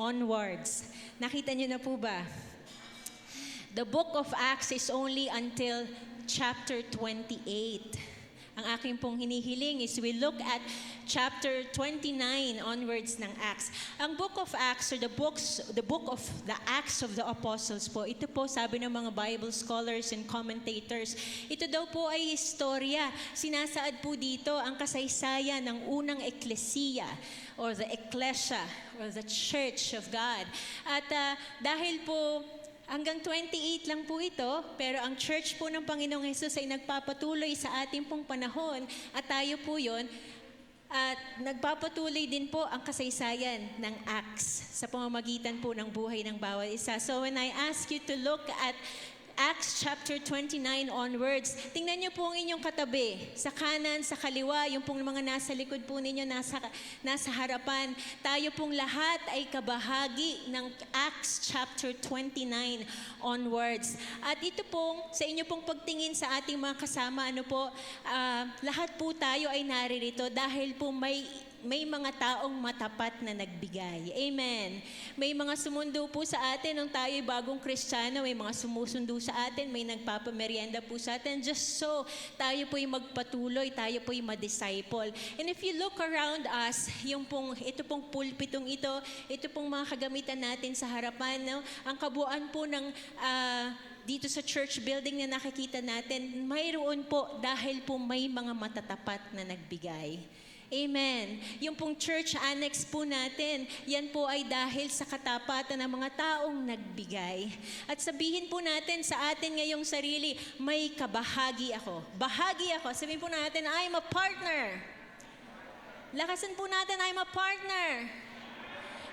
onwards. Nakita niyo na po ba? The book of Acts is only until chapter 28. Ang aking pong hinihiling is we look at chapter 29 onwards ng Acts. Ang book of Acts or the book of the Acts of the Apostles po, ito po sabi ng mga Bible scholars and commentators, ito daw po ay istorya. Sinasaad po dito ang kasaysayan ng unang eklesiya or the ecclesia or the church of God. At dahil po hanggang 28 lang po ito, pero ang church po ng Panginoong Hesus ay nagpapatuloy sa ating pong panahon at tayo po yon. At nagpapatuloy din po ang kasaysayan ng Acts sa pamamagitan po ng buhay ng bawat isa. So when I ask you to look at Acts chapter 29 onwards, tingnan niyo po ang inyong katabi. Sa kanan, sa kaliwa, yung pong mga nasa likod po ninyo, nasa harapan. Tayo pong lahat ay kabahagi ng Acts chapter 29 onwards. At ito pong, sa inyo pong pagtingin sa ating mga kasama, lahat po tayo ay naririto dahil po may mga taong matapat na nagbigay. Amen. May mga sumundo po sa atin nung tayo'y bagong Kristiyano, may mga sumusundo sa atin, may nagpapamerienda po sa atin. Just so, tayo po'y magpatuloy, tayo po'y ma-disciple. And if you look around us, ito pong pulpitong ito pong mga kagamitan natin sa harapan, ang kabuuan po ng dito sa church building na nakikita natin, mayroon po dahil po may mga matatapat na nagbigay. Amen. Yung pong church annex po natin, yan po ay dahil sa katapatan ng mga taong nagbigay. At sabihin po natin sa atin ngayong sarili, may kabahagi ako. Bahagi ako. Sabihin po natin, I'm a partner. Lakasan po natin, I'm a partner.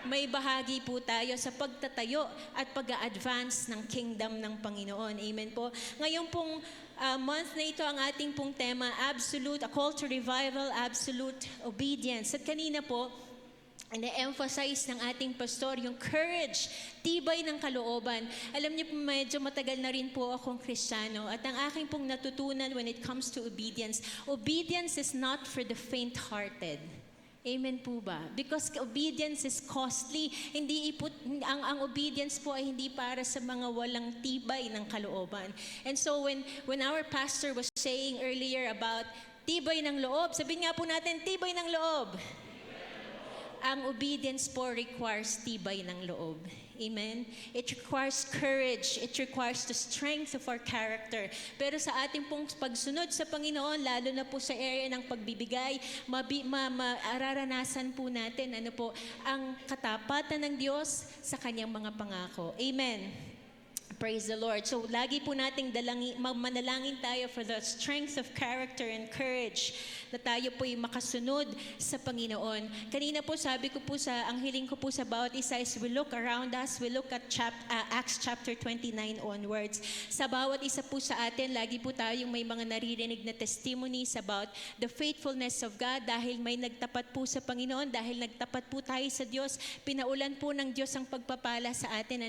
May bahagi po tayo sa pagtatayo at pag-a-advance ng kingdom ng Panginoon. Amen po. Ngayon pong month na ito ang ating pong tema, a call to revival, absolute obedience. At kanina po, na-emphasize ng ating pastor yung courage, tibay ng kalooban. Alam niyo po, medyo matagal na rin po akong Kristiyano at ang aking pong natutunan when it comes to obedience is not for the faint-hearted. Amen po ba? Because obedience is costly. Ang obedience po ay hindi para sa mga walang tibay ng kalooban. And so when our pastor was saying earlier about tibay ng loob, sabihin nga po natin, tibay ng loob. Ang obedience po requires tibay ng loob. Amen? It requires courage. It requires the strength of our character. Pero sa ating pong pagsunod sa Panginoon, lalo na po sa area ng pagbibigay, araranasan po natin ang katapatan ng Diyos sa kanyang mga pangako. Amen. Praise the Lord. So, lagi po nating manalangin tayo for the strength of character and courage na tayo po'y makasunod sa Panginoon. Kanina po, sabi ko po ang hiling ko po sa bawat isa is we look around us, we look at Acts chapter 29 onwards. Sa bawat isa po sa atin, lagi po tayong may mga naririnig na testimonies about the faithfulness of God dahil may nagtapat po sa Panginoon, dahil nagtapat po tayo sa Diyos, pinaulan po ng Diyos ang pagpapala sa atin.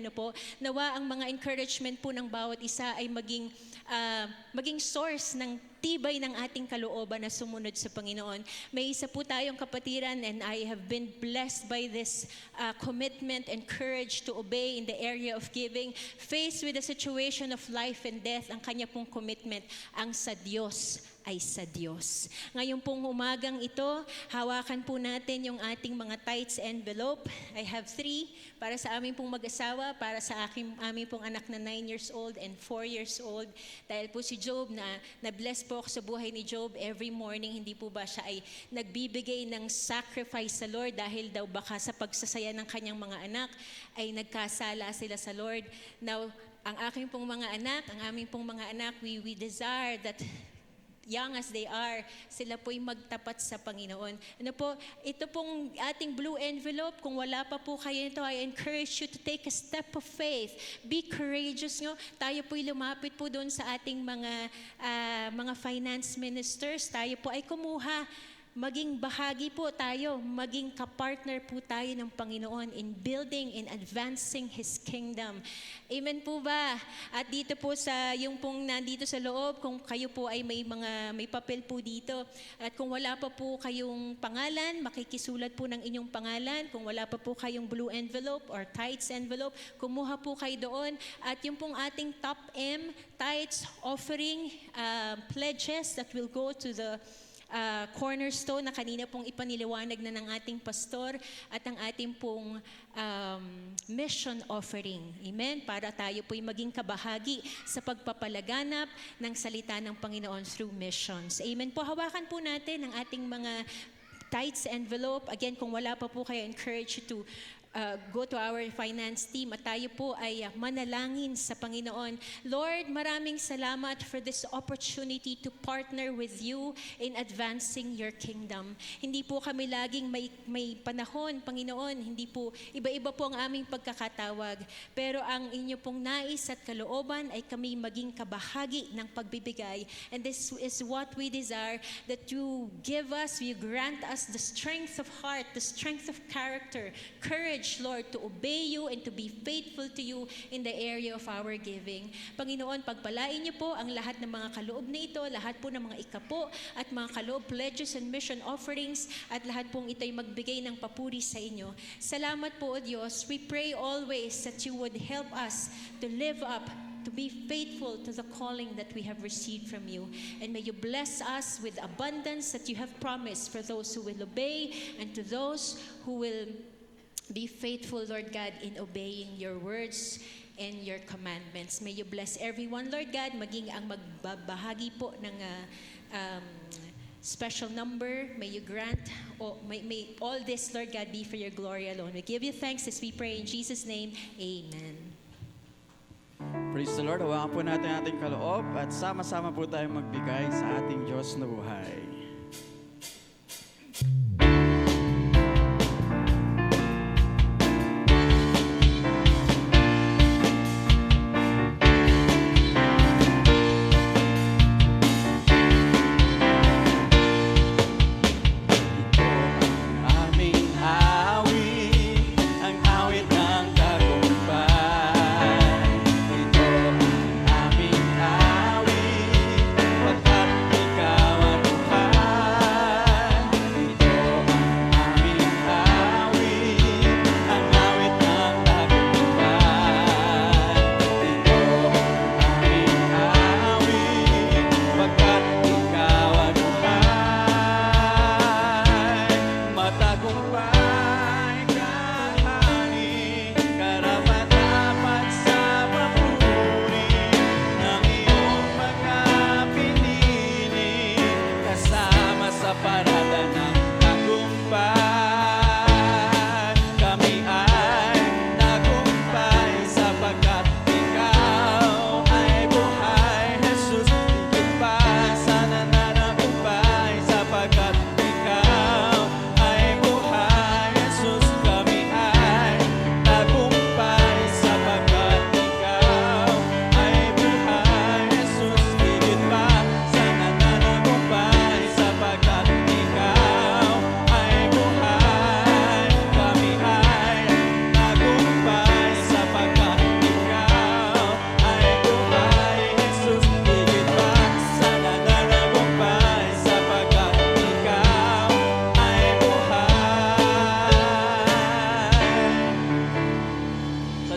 Nawa ang mga encouragement po ng bawat isa ay maging source ng tibay ng ating kalooban na sumunod sa Panginoon. May isa po tayong kapatiran and I have been blessed by this commitment and courage to obey in the area of giving. Faced with a situation of life and death, ang kanya pong commitment, ang sa Diyos ay sa Diyos. Ngayon pong umagang ito, hawakan po natin yung ating mga tithes envelope. I have 3 para sa aming pong mag-asawa, para sa aming pong anak na 9 years old and 4 years old. Dahil po si Job, na-bless po ako sa buhay ni Job every morning, hindi po ba siya ay nagbibigay ng sacrifice sa Lord dahil daw baka sa pagsasaya ng kanyang mga anak ay nagkasala sila sa Lord. Now, ang aking pong mga anak, ang aming pong mga anak, we desire that young as they are, sila po'y magtapat sa Panginoon. Ito pong ating blue envelope, kung wala pa po kayo nito, I encourage you to take a step of faith. Be courageous nyo. Tayo po'y lumapit po doon sa ating mga finance ministers. Tayo po ay kumuha maging bahagi po tayo, maging kapartner po tayo ng Panginoon in building, in advancing His kingdom. Amen po ba? At dito po sa, yung pong nandito sa loob, kung kayo po ay may papel po dito, at kung wala pa po kayong pangalan, makikisulat po ng inyong pangalan. Kung wala pa po kayong blue envelope or tithes envelope, kumuha po kayo doon. At yung pong ating top M, tithes, offering, pledges that will go to the cornerstone na kanina pong ipaniliwanag na ng ating pastor at ang ating pong mission offering. Amen? Para tayo po'y maging kabahagi sa pagpapalaganap ng salita ng Panginoon through missions. Amen po. Hawakan po natin ang ating mga tithes envelope. Again, kung wala pa po kayo, I encourage you to go to our finance team at tayo po ay manalangin sa Panginoon. Lord, maraming salamat for this opportunity to partner with you in advancing your kingdom. Hindi po kami laging may panahon, Panginoon. Hindi po, iba-iba po ang aming pagkakatawag. Pero ang inyo pong nais at kalooban ay kami maging kabahagi ng pagbibigay. And this is what we desire, that you give us, you grant us the strength of heart, the strength of character, courage, Lord, to obey you and to be faithful to you in the area of our giving. Panginoon, pagpalain niyo po ang lahat ng mga kaloob na ito, lahat po ng mga ikapo at mga kaloob, pledges and mission offerings, at lahat pong ito'y magbigay ng papuri sa inyo. Salamat po, O Diyos. We pray always that you would help us to live up, to be faithful to the calling that we have received from you. And may you bless us with abundance that you have promised for those who will obey and to those who will be faithful, Lord God, in obeying your words and your commandments. May you bless everyone, Lord God, maging ang magbabahagi po ng special number. May you grant, may all this, Lord God, be for your glory alone. We give you thanks as we pray in Jesus' name. Amen. Praise the Lord. Hawakan po natin ang ating kaloob at sama-sama po tayong magbigay sa ating Diyos na buhay.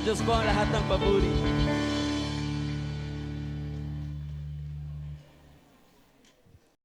Diyos po ang lahat ng papuri.